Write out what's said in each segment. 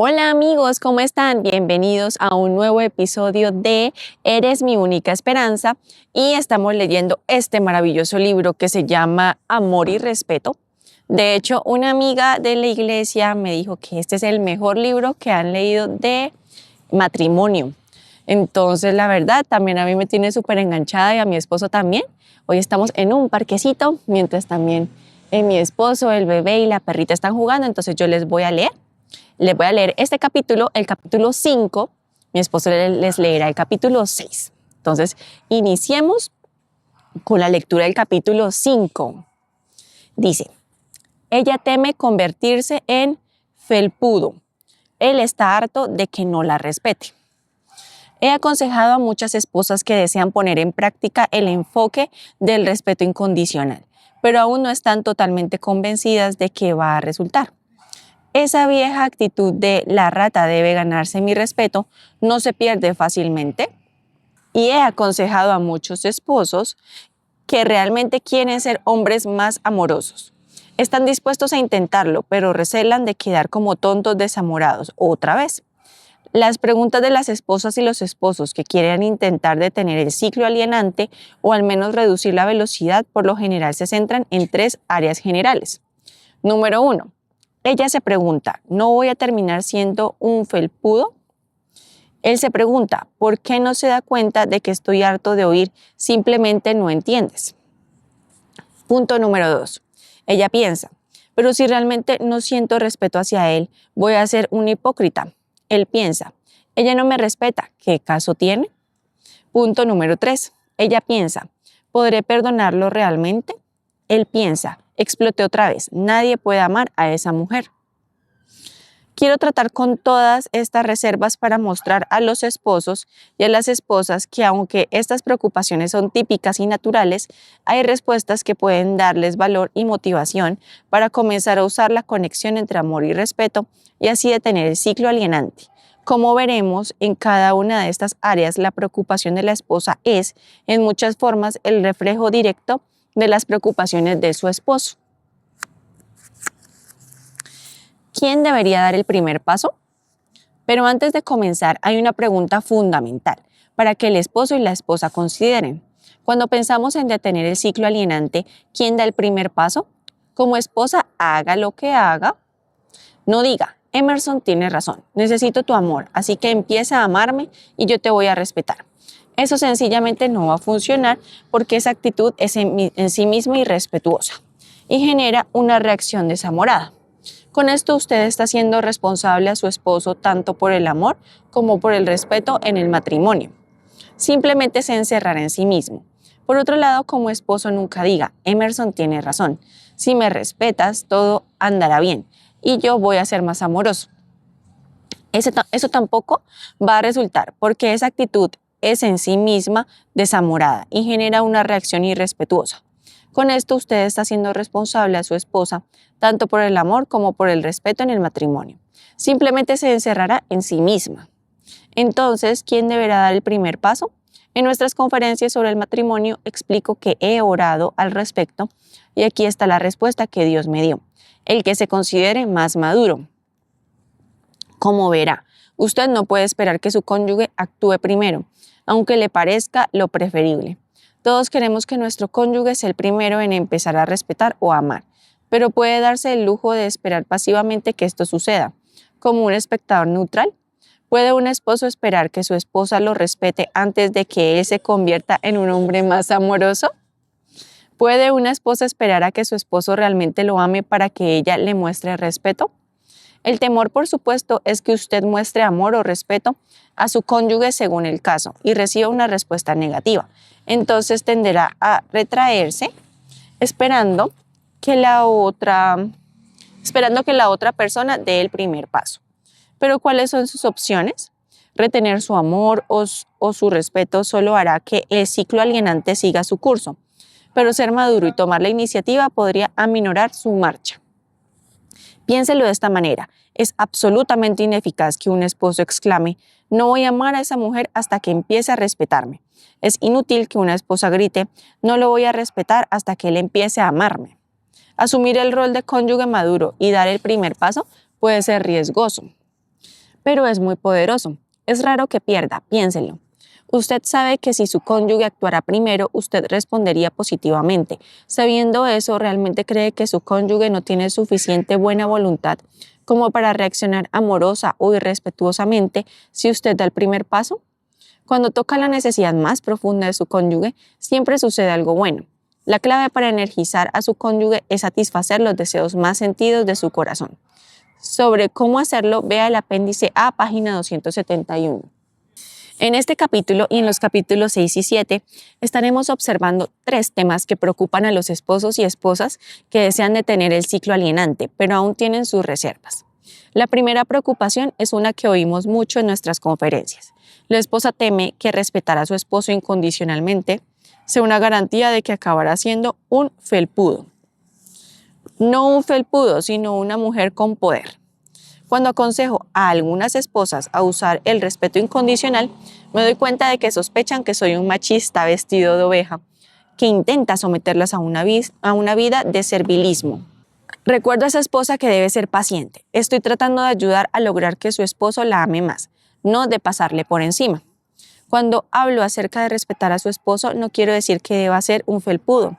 Hola amigos, ¿cómo están? Bienvenidos a un nuevo episodio de Eres mi única esperanza y estamos leyendo este maravilloso libro que se llama Amor y Respeto. De hecho, una amiga de la iglesia me dijo que este es el mejor libro que han leído de matrimonio. Entonces, la verdad, también a mí me tiene súper enganchada y a mi esposo también. Hoy estamos en un parquecito, mientras también mi esposo, el bebé y la perrita están jugando, entonces yo les voy a leer. Les voy a leer este capítulo, el capítulo 5. Mi esposo les leerá el capítulo 6. Entonces, iniciemos con la lectura del capítulo 5. Dice, ella teme convertirse en felpudo. Él está harto de que no la respete. He aconsejado a muchas esposas que desean poner en práctica el enfoque del respeto incondicional, pero aún no están totalmente convencidas de que va a resultar. Esa vieja actitud de la rata debe ganarse mi respeto no se pierde fácilmente y he aconsejado a muchos esposos que realmente quieren ser hombres más amorosos. Están dispuestos a intentarlo, pero recelan de quedar como tontos desamorados otra vez. Las preguntas de las esposas y los esposos que quieren intentar detener el ciclo alienante o al menos reducir la velocidad por lo general se centran en 3 áreas generales. Número 1. Ella se pregunta, ¿no voy a terminar siendo un felpudo? Él se pregunta, ¿por qué no se da cuenta de que estoy harto de oír? Simplemente no entiendes. Punto número 2. Ella piensa, pero si realmente no siento respeto hacia él, voy a ser un hipócrita. Él piensa, ella no me respeta, ¿qué caso tiene? Punto número 3. Ella piensa, ¿podré perdonarlo realmente? Él piensa, exploté otra vez, nadie puede amar a esa mujer. Quiero tratar con todas estas reservas para mostrar a los esposos y a las esposas que aunque estas preocupaciones son típicas y naturales, hay respuestas que pueden darles valor y motivación para comenzar a usar la conexión entre amor y respeto y así detener el ciclo alienante. Como veremos, en cada una de estas áreas la preocupación de la esposa es, en muchas formas, el reflejo directo de las preocupaciones de su esposo. ¿Quién debería dar el primer paso? Pero antes de comenzar, hay una pregunta fundamental para que el esposo y la esposa consideren. Cuando pensamos en detener el ciclo alienante, ¿quién da el primer paso? Como esposa, haga lo que haga. No diga, Emerson tiene razón, necesito tu amor, así que empieza a amarme y yo te voy a respetar. Eso sencillamente no va a funcionar porque esa actitud es en sí misma irrespetuosa y genera una reacción desamorada. Con esto usted está siendo responsable a su esposo tanto por el amor como por el respeto en el matrimonio. Simplemente se encerrará en sí mismo. Por otro lado, como esposo nunca diga, Emerson tiene razón, si me respetas todo andará bien y yo voy a ser más amoroso. Eso tampoco va a resultar porque esa actitud es en sí misma desamorada y genera una reacción irrespetuosa. Con esto usted está siendo responsable a su esposa tanto por el amor como por el respeto en el matrimonio. Simplemente se encerrará en sí misma. Entonces, ¿quién deberá dar el primer paso? En nuestras conferencias sobre el matrimonio explico que he orado al respecto y aquí está la respuesta que Dios me dio. El que se considere más maduro. Como verá, usted no puede esperar que su cónyuge actúe primero, aunque le parezca lo preferible. Todos queremos que nuestro cónyuge sea el primero en empezar a respetar o amar, pero puede darse el lujo de esperar pasivamente que esto suceda. Como un espectador neutral, ¿puede un esposo esperar que su esposa lo respete antes de que él se convierta en un hombre más amoroso? ¿Puede una esposa esperar a que su esposo realmente lo ame para que ella le muestre respeto? El temor, por supuesto, es que usted muestre amor o respeto a su cónyuge según el caso y reciba una respuesta negativa. Entonces tenderá a retraerse esperando que la otra persona dé el primer paso. Pero ¿cuáles son sus opciones? Retener su amor o su respeto solo hará que el ciclo alienante siga su curso. Pero ser maduro y tomar la iniciativa podría aminorar su marcha. Piénselo de esta manera, es absolutamente ineficaz que un esposo exclame, no voy a amar a esa mujer hasta que empiece a respetarme. Es inútil que una esposa grite, no lo voy a respetar hasta que él empiece a amarme. Asumir el rol de cónyuge maduro y dar el primer paso puede ser riesgoso. pero es muy poderoso. Es raro que pierda, piénselo. Usted sabe que si su cónyuge actuara primero, usted respondería positivamente. Sabiendo eso, ¿realmente cree que su cónyuge no tiene suficiente buena voluntad como para reaccionar amorosa o irrespetuosamente si usted da el primer paso? Cuando toca la necesidad más profunda de su cónyuge, siempre sucede algo bueno. La clave para energizar a su cónyuge es satisfacer los deseos más sentidos de su corazón. Sobre cómo hacerlo, vea el apéndice A, página 271. En este capítulo y en los capítulos 6 y 7 estaremos observando 3 temas que preocupan a los esposos y esposas que desean detener el ciclo alienante, pero aún tienen sus reservas. La primera preocupación es una que oímos mucho en nuestras conferencias. La esposa teme que respetar a su esposo incondicionalmente sea una garantía de que acabará siendo un felpudo. No un felpudo, sino una mujer con poder. Cuando aconsejo a algunas esposas a usar el respeto incondicional, me doy cuenta de que sospechan que soy un machista vestido de oveja, que intenta someterlas a una vida de servilismo. Recuerdo a esa esposa que debe ser paciente. Estoy tratando de ayudar a lograr que su esposo la ame más, no de pasarle por encima. Cuando hablo acerca de respetar a su esposo, no quiero decir que deba ser un felpudo.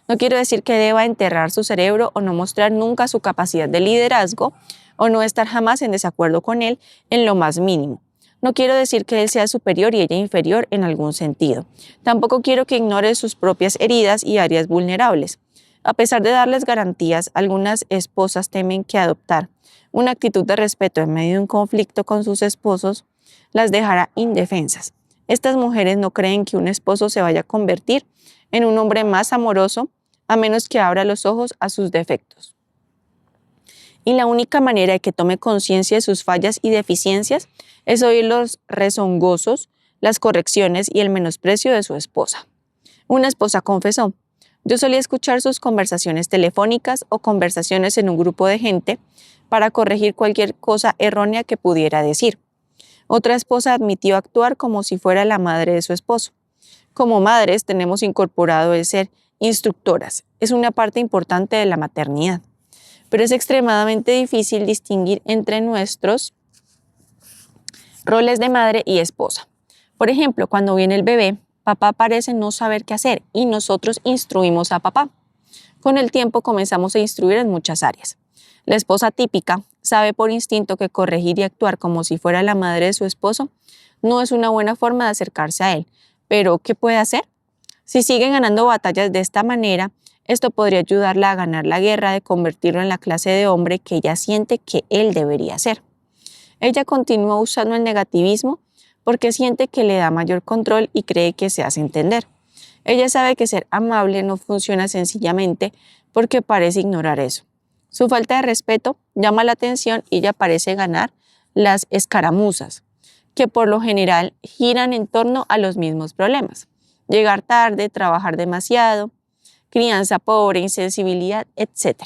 No quiero decir que deba enterrar su cerebro o no mostrar nunca su capacidad de liderazgo o no estar jamás en desacuerdo con él en lo más mínimo. No quiero decir que él sea superior y ella inferior en algún sentido. Tampoco quiero que ignore sus propias heridas y áreas vulnerables. A pesar de darles garantías, algunas esposas temen que adoptar una actitud de respeto en medio de un conflicto con sus esposos las dejará indefensas. Estas mujeres no creen que un esposo se vaya a convertir en un hombre más amoroso a menos que abra los ojos a sus defectos. Y la única manera de que tome conciencia de sus fallas y deficiencias es oír los rezongosos, las correcciones y el menosprecio de su esposa. Una esposa confesó: yo solía escuchar sus conversaciones telefónicas o conversaciones en un grupo de gente para corregir cualquier cosa errónea que pudiera decir. Otra esposa admitió actuar como si fuera la madre de su esposo. Como madres tenemos incorporado el ser instructoras. Es una parte importante de la maternidad. Pero es extremadamente difícil distinguir entre nuestros roles de madre y esposa. Por ejemplo, cuando viene el bebé, papá parece no saber qué hacer y nosotros instruimos a papá. Con el tiempo comenzamos a instruir en muchas áreas. La esposa típica sabe por instinto que corregir y actuar como si fuera la madre de su esposo no es una buena forma de acercarse a él. Pero, ¿qué puede hacer? Si siguen ganando batallas de esta manera, esto podría ayudarla a ganar la guerra de convertirlo en la clase de hombre que ella siente que él debería ser. Ella continúa usando el negativismo porque siente que le da mayor control y cree que se hace entender. Ella sabe que ser amable no funciona sencillamente porque parece ignorar eso. Su falta de respeto llama la atención y ella parece ganar las escaramuzas, que por lo general giran en torno a los mismos problemas: llegar tarde, trabajar demasiado, crianza pobre, insensibilidad, etc.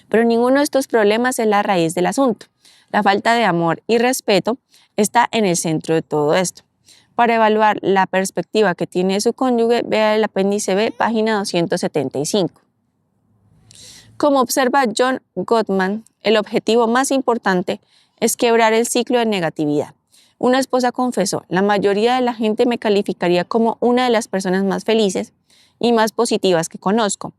Pero ninguno de estos problemas es la raíz del asunto. La falta de amor y respeto está en el centro de todo esto. Para evaluar la perspectiva que tiene su cónyuge, vea el apéndice B, página 275. Como observa John Gottman, el objetivo más importante es quebrar el ciclo de negatividad. Una esposa confesó: la mayoría de la gente me calificaría como una de las personas más felices y más positivas que conozco,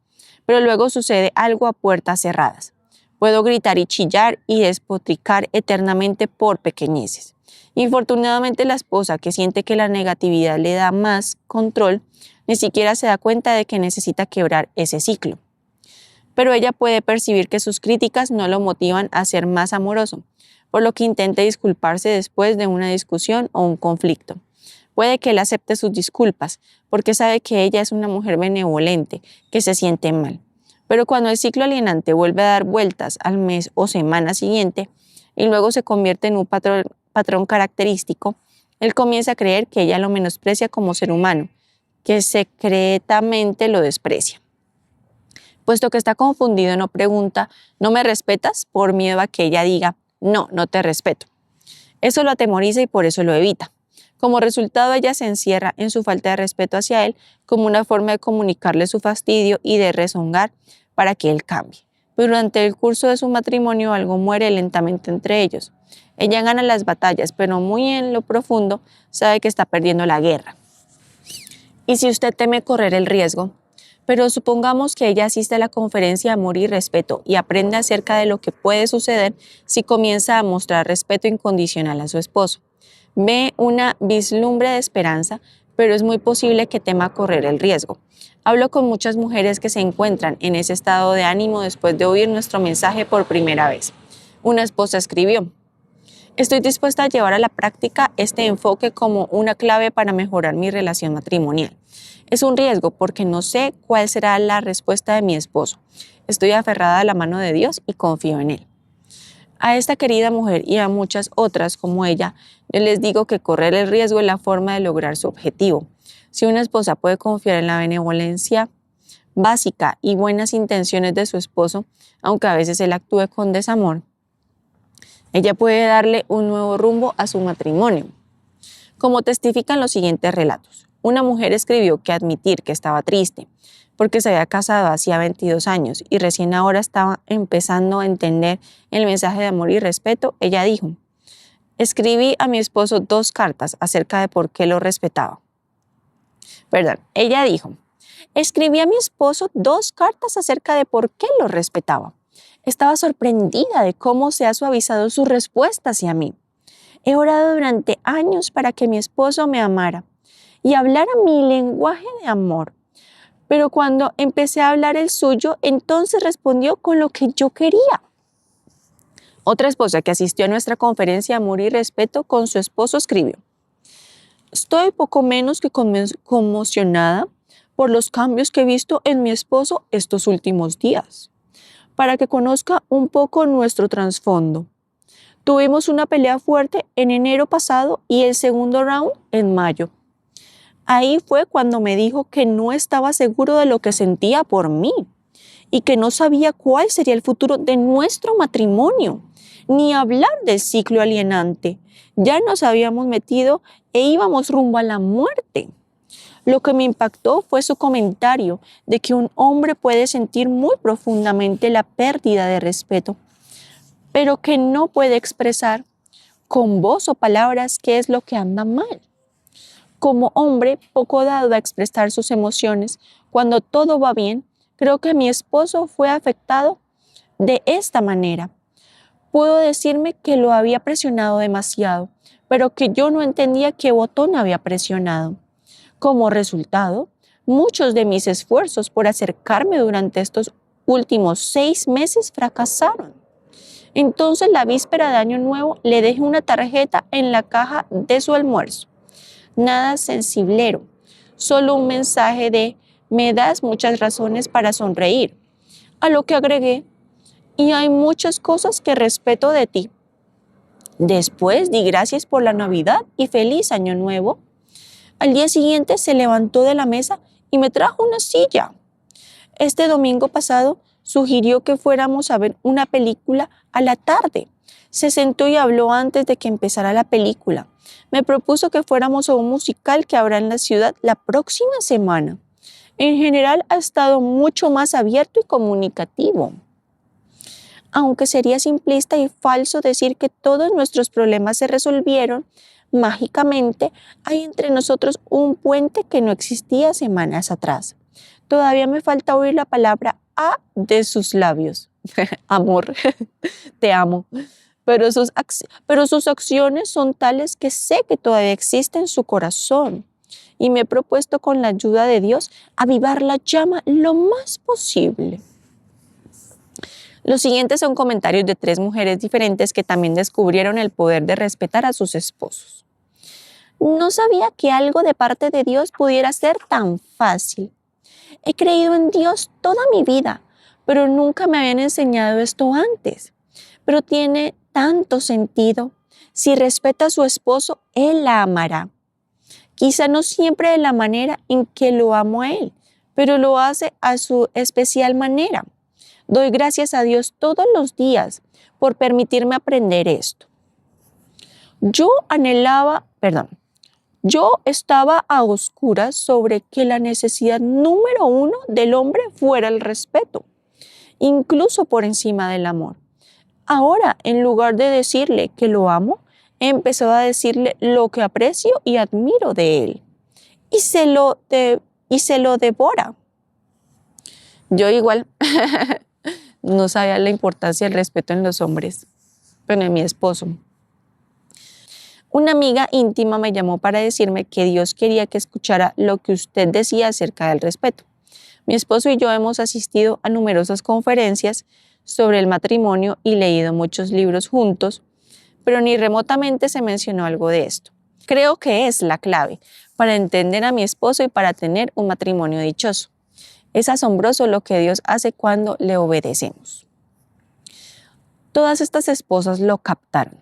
pero luego sucede algo a puertas cerradas. Puedo gritar y chillar y despotricar eternamente por pequeñeces. Infortunadamente, la esposa que siente que la negatividad le da más control ni siquiera se da cuenta de que necesita quebrar ese ciclo. Pero ella puede percibir que sus críticas no lo motivan a ser más amoroso, por lo que intenta disculparse después de una discusión o un conflicto. Puede que él acepte sus disculpas, porque sabe que ella es una mujer benevolente, que se siente mal. Pero cuando el ciclo alienante vuelve a dar vueltas al mes o semana siguiente, y luego se convierte en un patrón característico, él comienza a creer que ella lo menosprecia como ser humano, que secretamente lo desprecia. Puesto que está confundido, no pregunta: ¿no me respetas?, por miedo a que ella diga: no, no te respeto. Eso lo atemoriza y por eso lo evita. Como resultado, ella se encierra en su falta de respeto hacia él como una forma de comunicarle su fastidio y de rezongar para que él cambie. pero durante el curso de su matrimonio algo muere lentamente entre ellos. Ella gana las batallas, pero muy en lo profundo sabe que está perdiendo la guerra. Y si usted teme correr el riesgo, pero supongamos que ella asiste a la conferencia Amor y Respeto y aprende acerca de lo que puede suceder si comienza a mostrar respeto incondicional a su esposo. Ve una vislumbre de esperanza, pero es muy posible que tema correr el riesgo. Hablo con muchas mujeres que se encuentran en ese estado de ánimo después de oír nuestro mensaje por primera vez. Una esposa escribió: estoy dispuesta a llevar a la práctica este enfoque como una clave para mejorar mi relación matrimonial. Es un riesgo porque no sé cuál será la respuesta de mi esposo. Estoy aferrada a la mano de Dios y confío en Él. A esta querida mujer y a muchas otras como ella, yo les digo que correr el riesgo es la forma de lograr su objetivo. Si una esposa puede confiar en la benevolencia básica y buenas intenciones de su esposo, aunque a veces él actúe con desamor, ella puede darle un nuevo rumbo a su matrimonio. Como testifican los siguientes relatos, una mujer escribió que admitir que estaba triste porque se había casado hacía 22 años y recién ahora estaba empezando a entender el mensaje de amor y respeto. Ella dijo: escribí a mi esposo 2 cartas acerca de por qué lo respetaba. Ella dijo: escribí a mi esposo 2 cartas acerca de por qué lo respetaba. Estaba sorprendida de cómo se ha suavizado su respuesta hacia mí. He orado durante años para que mi esposo me amara y hablara mi lenguaje de amor. Pero cuando empecé a hablar el suyo, entonces respondió con lo que yo quería. Otra esposa que asistió a nuestra conferencia Amor y Respeto con su esposo escribió: estoy poco menos que conmocionada por los cambios que he visto en mi esposo estos últimos días. Para que conozca un poco nuestro trasfondo, tuvimos una pelea fuerte en enero pasado y el segundo round en mayo. Ahí fue cuando me dijo que no estaba seguro de lo que sentía por mí y que no sabía cuál sería el futuro de nuestro matrimonio, ni hablar del ciclo alienante. Ya nos habíamos metido e íbamos rumbo a la muerte. Lo que me impactó fue su comentario de que un hombre puede sentir muy profundamente la pérdida de respeto, pero que no puede expresar con voz o palabras qué es lo que anda mal. Como hombre poco dado a expresar sus emociones, cuando todo va bien, creo que mi esposo fue afectado de esta manera. Pudo decirme que lo había presionado demasiado, pero que yo no entendía qué botón había presionado. Como resultado, muchos de mis esfuerzos por acercarme durante estos últimos 6 meses fracasaron. Entonces, la víspera de Año Nuevo, le dejé una tarjeta en la caja de su almuerzo. Nada sensiblero, solo un mensaje de: me das muchas razones para sonreír. A lo que agregué: y hay muchas cosas que respeto de ti. Después di gracias por la Navidad y feliz Año Nuevo. Al día siguiente se levantó de la mesa y me trajo una silla. Este domingo pasado sugirió que fuéramos a ver una película a la tarde. Se sentó y habló antes de que empezara la película. Me propuso que fuéramos a un musical que habrá en la ciudad la próxima semana. En general ha estado mucho más abierto y comunicativo. Aunque sería simplista y falso decir que todos nuestros problemas se resolvieron mágicamente, hay entre nosotros un puente que no existía semanas atrás. Todavía me falta oír la palabra A de sus labios. Amor, te amo. Pero sus acciones son tales que sé que todavía existe en su corazón. Y me he propuesto con la ayuda de Dios avivar la llama lo más posible. Los siguientes son comentarios de 3 mujeres diferentes que también descubrieron el poder de respetar a sus esposos. No sabía que algo de parte de Dios pudiera ser tan fácil. He creído en Dios toda mi vida, pero nunca me habían enseñado esto antes. Pero tiene tanto sentido. Si respeta a su esposo, él la amará. Quizá no siempre de la manera en que lo amo a él, pero lo hace a su especial manera. Doy gracias a Dios todos los días por permitirme aprender esto. Yo estaba a oscuras sobre que la necesidad número 1 del hombre fuera el respeto. incluso por encima del amor. Ahora, en lugar de decirle que lo amo, empezó a decirle lo que aprecio y admiro de él. Y se lo devora. Yo igual no sabía la importancia del respeto en los hombres, pero en mi esposo. Una amiga íntima me llamó para decirme que Dios quería que escuchara lo que usted decía acerca del respeto. Mi esposo y yo hemos asistido a numerosas conferencias sobre el matrimonio y leído muchos libros juntos, pero ni remotamente se mencionó algo de esto. Creo que es la clave para entender a mi esposo y para tener un matrimonio dichoso. Es asombroso lo que Dios hace cuando le obedecemos. Todas estas esposas lo captaron.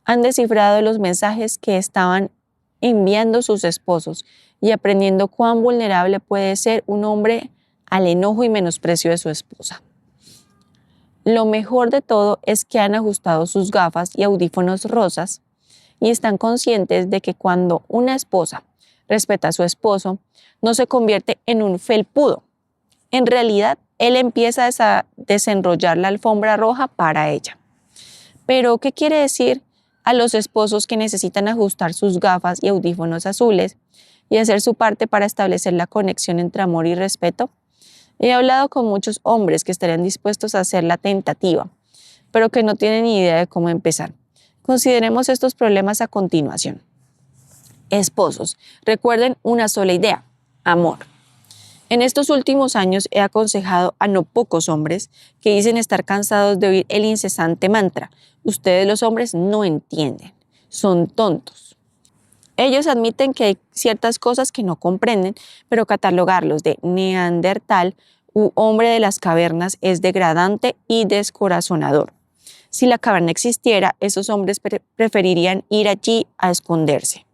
Han descifrado los mensajes que estaban enviando sus esposos y aprendiendo cuán vulnerable puede ser un hombre al enojo y menosprecio de su esposa. Lo mejor de todo es que han ajustado sus gafas y audífonos rosas y están conscientes de que cuando una esposa respeta a su esposo, no se convierte en un felpudo. En realidad, él empieza a desenrollar la alfombra roja para ella. Pero, ¿qué quiere decir a los esposos que necesitan ajustar sus gafas y audífonos azules y hacer su parte para establecer la conexión entre amor y respeto? He hablado con muchos hombres que estarían dispuestos a hacer la tentativa, pero que no tienen ni idea de cómo empezar. Consideremos estos problemas a continuación. Esposos, recuerden una sola idea: amor. En estos últimos años he aconsejado a no pocos hombres que dicen estar cansados de oír el incesante mantra: ustedes los hombres no entienden, son tontos. Ellos admiten que hay ciertas cosas que no comprenden, pero catalogarlos de neandertal u hombre de las cavernas es degradante y descorazonador. Si la caverna existiera, esos hombres preferirían ir allí a esconderse.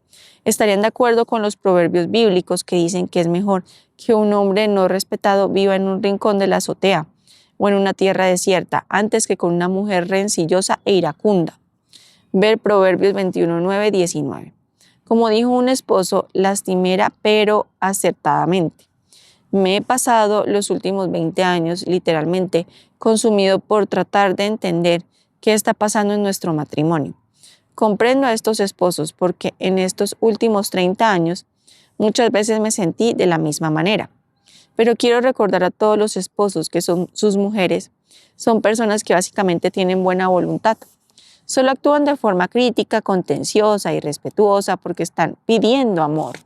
Estarían de acuerdo con los proverbios bíblicos que dicen que es mejor que un hombre no respetado viva en un rincón de la azotea o en una tierra desierta, antes que con una mujer rencillosa e iracunda. Ver Proverbios 21, 9, 19. Como dijo un esposo, lastimera pero acertadamente. Me he pasado los últimos 20 años literalmente consumido por tratar de entender qué está pasando en nuestro matrimonio. Comprendo a estos esposos porque en estos últimos 30 años muchas veces me sentí de la misma manera. Pero quiero recordar a todos los esposos que sus mujeres son personas que básicamente tienen buena voluntad. Solo actúan de forma crítica, contenciosa y respetuosa porque están pidiendo amor.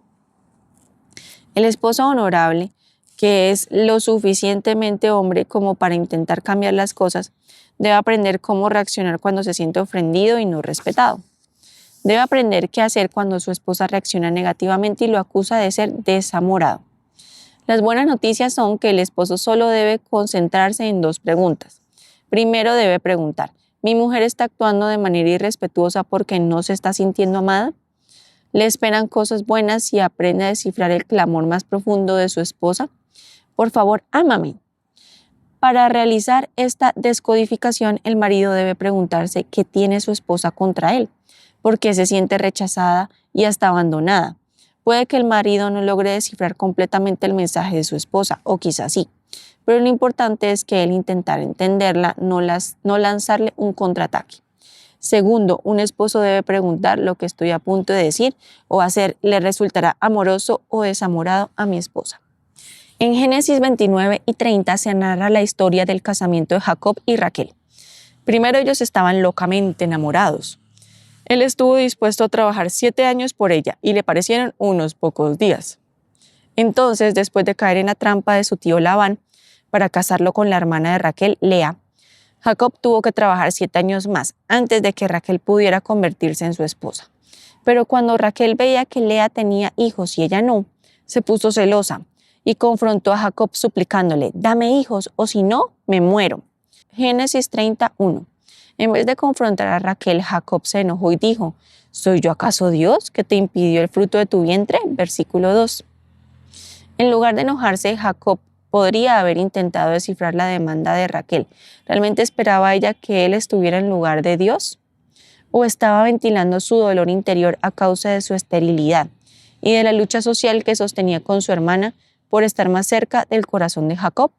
El esposo honorable, que es lo suficientemente hombre como para intentar cambiar las cosas, debe aprender cómo reaccionar cuando se siente ofendido y no respetado. Debe aprender qué hacer cuando su esposa reacciona negativamente y lo acusa de ser desamorado. Las buenas noticias son que el esposo solo debe concentrarse en 2 preguntas. Primero debe preguntar: ¿mi mujer está actuando de manera irrespetuosa porque no se está sintiendo amada? ¿Le esperan cosas buenas y aprende a descifrar el clamor más profundo de su esposa? Por favor, ámame. Para realizar esta descodificación, el marido debe preguntarse qué tiene su esposa contra él, por qué se siente rechazada y hasta abandonada. Puede que el marido no logre descifrar completamente el mensaje de su esposa, o quizás sí, pero lo importante es que él intentara entenderla, no lanzarle un contraataque. Segundo, un esposo debe preguntar: ¿lo que estoy a punto de decir o hacer le resultará amoroso o desamorado a mi esposa? En Génesis 29 y 30 se narra la historia del casamiento de Jacob y Raquel. Primero ellos estaban locamente enamorados. Él estuvo dispuesto a trabajar 7 años por ella y le parecieron unos pocos días. Entonces, después de caer en la trampa de su tío Labán para casarlo con la hermana de Raquel, Lea, Jacob tuvo que trabajar 7 años más antes de que Raquel pudiera convertirse en su esposa. Pero cuando Raquel veía que Lea tenía hijos y ella no, se puso celosa y confrontó a Jacob suplicándole: dame hijos o si no, me muero. Génesis 31. En vez de confrontar a Raquel, Jacob se enojó y dijo: ¿soy yo acaso Dios que te impidió el fruto de tu vientre? Versículo 2. En lugar de enojarse, Jacob podría haber intentado descifrar la demanda de Raquel. ¿Realmente esperaba ella que él estuviera en lugar de Dios? ¿O estaba ventilando su dolor interior a causa de su esterilidad y de la lucha social que sostenía con su hermana por estar más cerca del corazón de Jacob?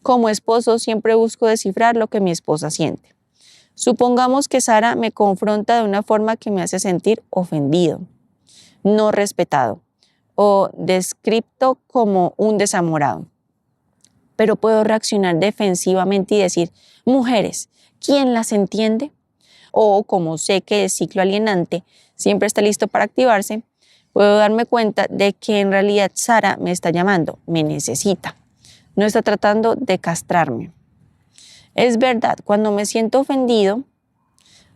Como esposo siempre busco descifrar lo que mi esposa siente. Supongamos que Sara me confronta de una forma que me hace sentir ofendido, no respetado o descrito como un desamorado. Pero puedo reaccionar defensivamente y decir, mujeres, ¿quién las entiende? O como sé que el ciclo alienante siempre está listo para activarse, puedo darme cuenta de que en realidad Sara me está llamando, me necesita, no está tratando de castrarme. Es verdad, cuando me siento ofendido,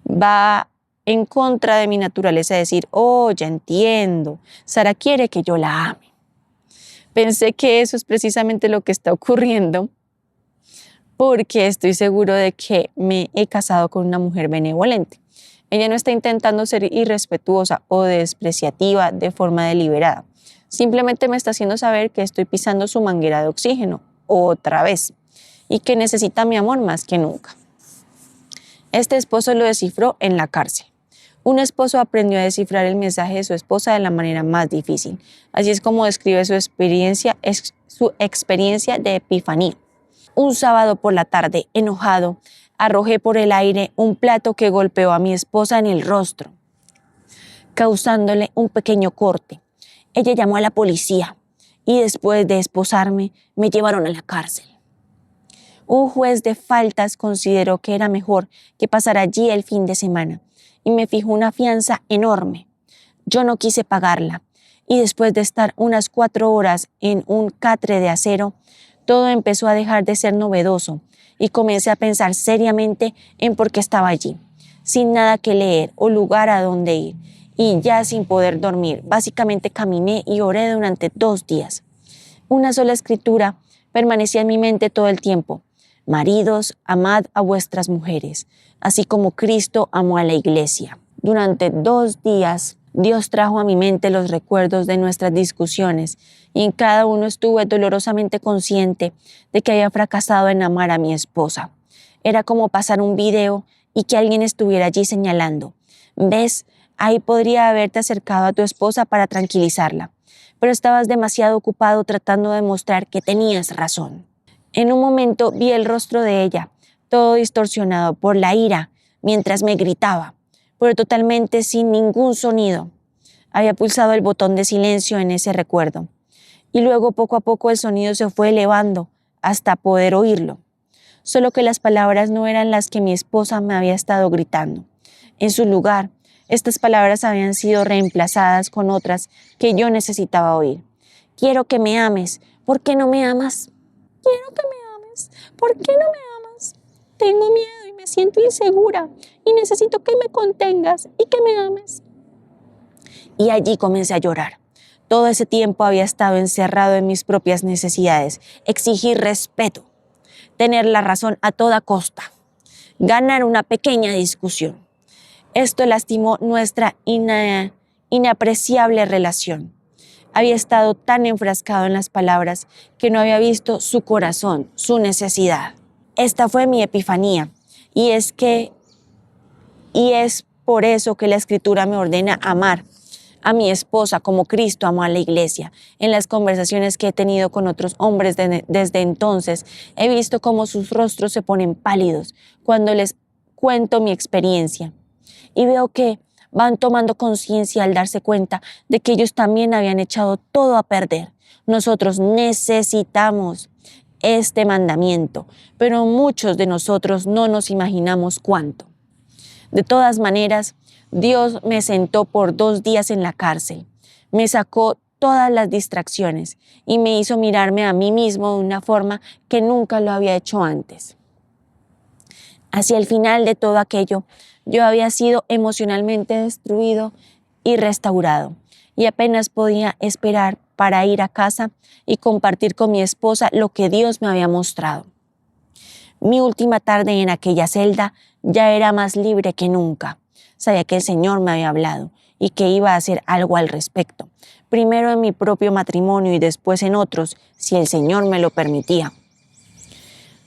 va en contra de mi naturaleza decir, oh, ya entiendo, Sara quiere que yo la ame. Pensé que eso es precisamente lo que está ocurriendo porque estoy seguro de que me he casado con una mujer benevolente. Ella no está intentando ser irrespetuosa o despreciativa de forma deliberada. Simplemente me está haciendo saber que estoy pisando su manguera de oxígeno otra vez y que necesita mi amor más que nunca. Este esposo lo descifró en la cárcel. Un esposo aprendió a descifrar el mensaje de su esposa de la manera más difícil. Así es como describe su experiencia de epifanía. Un sábado por la tarde, enojado, arrojé por el aire un plato que golpeó a mi esposa en el rostro, causándole un pequeño corte. Ella llamó a la policía y después de esposarme, me llevaron a la cárcel. Un juez de faltas consideró que era mejor que pasara allí el fin de semana y me fijó una fianza enorme. Yo no quise pagarla y después de estar unas 4 horas en un catre de acero, todo empezó a dejar de ser novedoso y comencé a pensar seriamente en por qué estaba allí, sin nada que leer o lugar a donde ir y ya sin poder dormir. Básicamente caminé y oré durante 2 días. Una sola escritura permanecía en mi mente todo el tiempo. Maridos, amad a vuestras mujeres, así como Cristo amó a la iglesia. Durante 2 días, Dios trajo a mi mente los recuerdos de nuestras discusiones y en cada uno estuve dolorosamente consciente de que había fracasado en amar a mi esposa. Era como pasar un video y que alguien estuviera allí señalando. ¿Ves? Ahí podría haberte acercado a tu esposa para tranquilizarla, pero estabas demasiado ocupado tratando de mostrar que tenías razón. En un momento vi el rostro de ella, todo distorsionado por la ira, mientras me gritaba, pero totalmente sin ningún sonido. Había pulsado el botón de silencio en ese recuerdo, y luego poco a poco el sonido se fue elevando hasta poder oírlo. Solo que las palabras no eran las que mi esposa me había estado gritando. En su lugar, estas palabras habían sido reemplazadas con otras que yo necesitaba oír. Quiero que me ames. ¿Por qué no me amas? Quiero que me ames. ¿Por qué no me amas? Tengo miedo y me siento insegura y necesito que me contengas y que me ames. Y allí comencé a llorar. Todo ese tiempo había estado encerrado en mis propias necesidades. Exigir respeto, tener la razón a toda costa, ganar una pequeña discusión. Esto lastimó nuestra inapreciable relación. Había estado tan enfrascado en las palabras que no había visto su corazón, su necesidad. Esta fue mi epifanía y es por eso que la Escritura me ordena amar a mi esposa como Cristo amó a la iglesia. En las conversaciones que he tenido con otros hombres desde entonces, he visto cómo sus rostros se ponen pálidos cuando les cuento mi experiencia. Y veo que van tomando conciencia al darse cuenta de que ellos también habían echado todo a perder. Nosotros necesitamos este mandamiento, pero muchos de nosotros no nos imaginamos cuánto. De todas maneras, Dios me sentó por 2 días en la cárcel, me sacó todas las distracciones y me hizo mirarme a mí mismo de una forma que nunca lo había hecho antes. Hacia el final de todo aquello, yo había sido emocionalmente destruido y restaurado y apenas podía esperar para ir a casa y compartir con mi esposa lo que Dios me había mostrado. Mi última tarde en aquella celda ya era más libre que nunca. Sabía que el Señor me había hablado y que iba a hacer algo al respecto, primero en mi propio matrimonio y después en otros, si el Señor me lo permitía.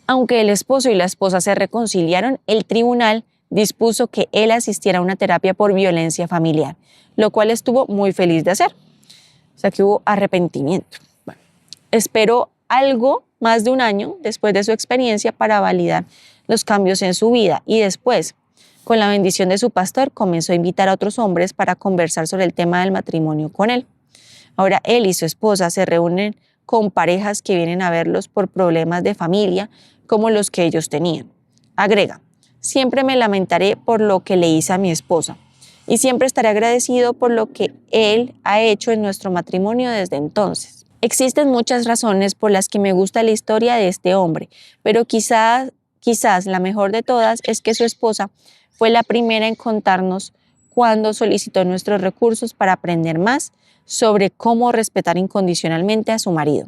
Aunque el esposo y la esposa se reconciliaron, el tribunal dispuso que él asistiera a una terapia por violencia familiar, lo cual estuvo muy feliz de hacer. O sea que hubo arrepentimiento. Bueno, espero algo más de un año después de su experiencia para validar los cambios en su vida y después, con la bendición de su pastor, comenzó a invitar a otros hombres para conversar sobre el tema del matrimonio con él. Ahora él y su esposa se reúnen con parejas que vienen a verlos por problemas de familia como los que ellos tenían. Agrega, siempre me lamentaré por lo que le hice a mi esposa y siempre estaré agradecido por lo que él ha hecho en nuestro matrimonio desde entonces. Existen muchas razones por las que me gusta la historia de este hombre, pero quizás la mejor de todas es que su esposa fue la primera en contarnos cuando solicitó nuestros recursos para aprender más sobre cómo respetar incondicionalmente a su marido.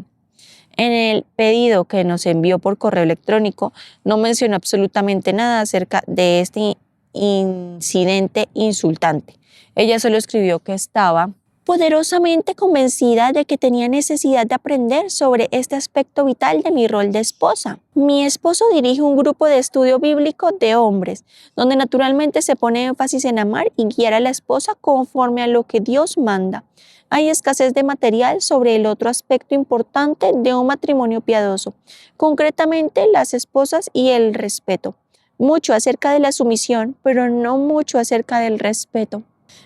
En el pedido que nos envió por correo electrónico no mencionó absolutamente nada acerca de este incidente insultante. Ella solo escribió que estaba poderosamente convencida de que tenía necesidad de aprender sobre este aspecto vital de mi rol de esposa. Mi esposo dirige un grupo de estudio bíblico de hombres, donde naturalmente se pone énfasis en amar y guiar a la esposa conforme a lo que Dios manda. Hay escasez de material sobre el otro aspecto importante de un matrimonio piadoso, concretamente las esposas y el respeto. Mucho acerca de la sumisión, pero no mucho acerca del respeto.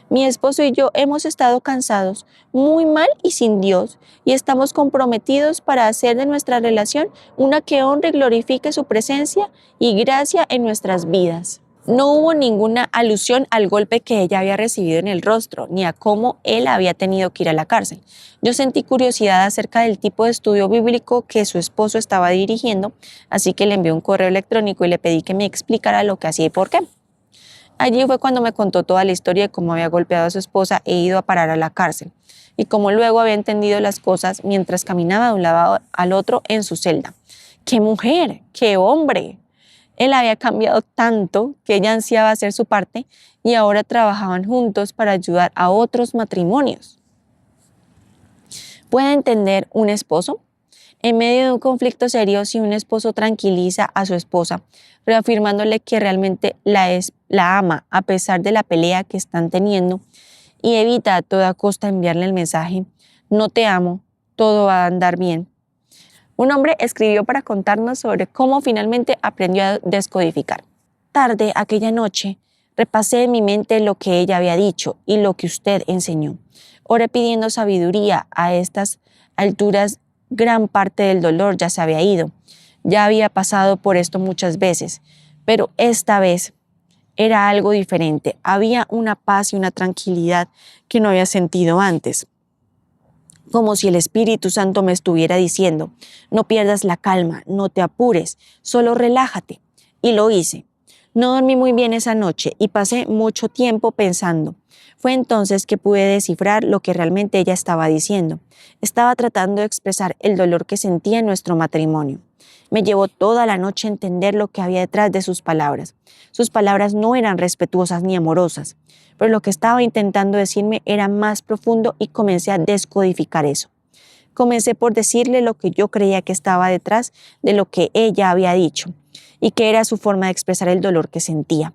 Mi esposo y yo hemos estado cansados, muy mal y sin Dios, y estamos comprometidos para hacer de nuestra relación una que honre y glorifique su presencia y gracia en nuestras vidas. No hubo ninguna alusión al golpe que ella había recibido en el rostro, ni a cómo él había tenido que ir a la cárcel. Yo sentí curiosidad acerca del tipo de estudio bíblico que su esposo estaba dirigiendo, así que le envié un correo electrónico y le pedí que me explicara lo que hacía y por qué. Allí fue cuando me contó toda la historia de cómo había golpeado a su esposa e ido a parar a la cárcel, y cómo luego había entendido las cosas mientras caminaba de un lado al otro en su celda. ¡Qué mujer! ¡Qué hombre! Él había cambiado tanto que ella ansiaba hacer su parte y ahora trabajaban juntos para ayudar a otros matrimonios. ¿Puede entender un esposo? En medio de un conflicto serio, si un esposo tranquiliza a su esposa, reafirmándole que realmente la ama a pesar de la pelea que están teniendo, y evita a toda costa enviarle el mensaje, no te amo, todo va a andar bien. Un hombre escribió para contarnos sobre cómo finalmente aprendió a descodificar. Tarde aquella noche, repasé en mi mente lo que ella había dicho y lo que usted enseñó. Oré pidiendo sabiduría. A estas alturas, gran parte del dolor ya se había ido. Ya había pasado por esto muchas veces, pero esta vez era algo diferente. Había una paz y una tranquilidad que no había sentido antes. Como si el Espíritu Santo me estuviera diciendo, no pierdas la calma, no te apures, solo relájate. Y lo hice. No dormí muy bien esa noche y pasé mucho tiempo pensando. Fue entonces que pude descifrar lo que realmente ella estaba diciendo. Estaba tratando de expresar el dolor que sentía en nuestro matrimonio. Me llevó toda la noche a entender lo que había detrás de sus palabras. Sus palabras no eran respetuosas ni amorosas, pero lo que estaba intentando decirme era más profundo y comencé a descodificar eso. Comencé por decirle lo que yo creía que estaba detrás de lo que ella había dicho y que era su forma de expresar el dolor que sentía.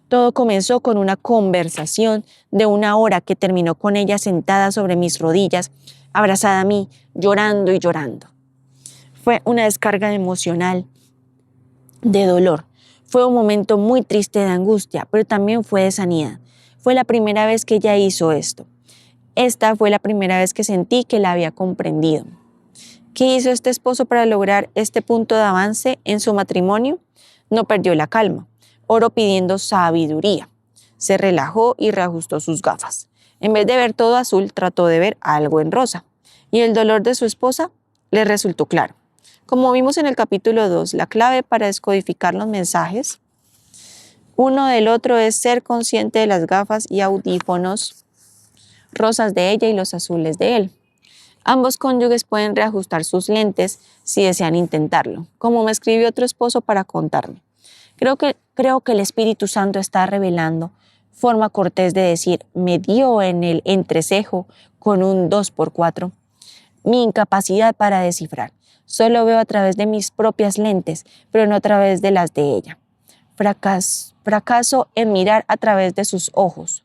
Todo comenzó con una conversación de 1 hora que terminó con ella sentada sobre mis rodillas, abrazada a mí, llorando y llorando. Fue una descarga emocional de dolor. Fue un momento muy triste de angustia, pero también fue de sanidad. Fue la primera vez que ella hizo esto. Esta fue la primera vez que sentí que la había comprendido. ¿Qué hizo este esposo para lograr este punto de avance en su matrimonio? No perdió la calma. Oró pidiendo sabiduría. Se relajó y reajustó sus gafas. En vez de ver todo azul, trató de ver algo en rosa. Y el dolor de su esposa le resultó claro. Como vimos en el capítulo 2, la clave para descodificar los mensajes uno del otro es ser consciente de las gafas y audífonos rosas de ella y los azules de él. Ambos cónyuges pueden reajustar sus lentes si desean intentarlo, como me escribió otro esposo para contarme. Creo que el Espíritu Santo está revelando forma cortés de decir, me dio en el entrecejo con un 2x4, mi incapacidad para descifrar. Solo veo a través de mis propias lentes, pero no a través de las de ella. Fracaso en mirar a través de sus ojos.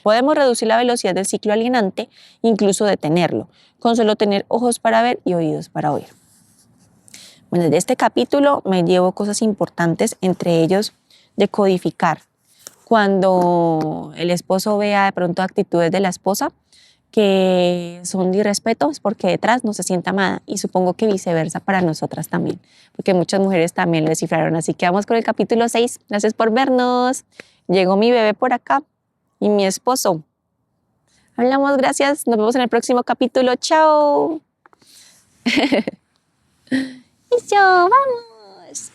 Podemos reducir la velocidad del ciclo alienante, incluso detenerlo, con solo tener ojos para ver y oídos para oír. Bueno, de este capítulo me llevo cosas importantes, entre ellos de codificar. Cuando el esposo vea de pronto actitudes de la esposa que son de irrespeto, es porque detrás no se sienta amada, y supongo que viceversa para nosotras también, porque muchas mujeres también lo descifraron. Así que vamos con el capítulo 6. Gracias por vernos. Llegó mi bebé por acá y mi esposo. Hablamos, gracias. Nos vemos en el próximo capítulo. Chao. Y yo, vamos.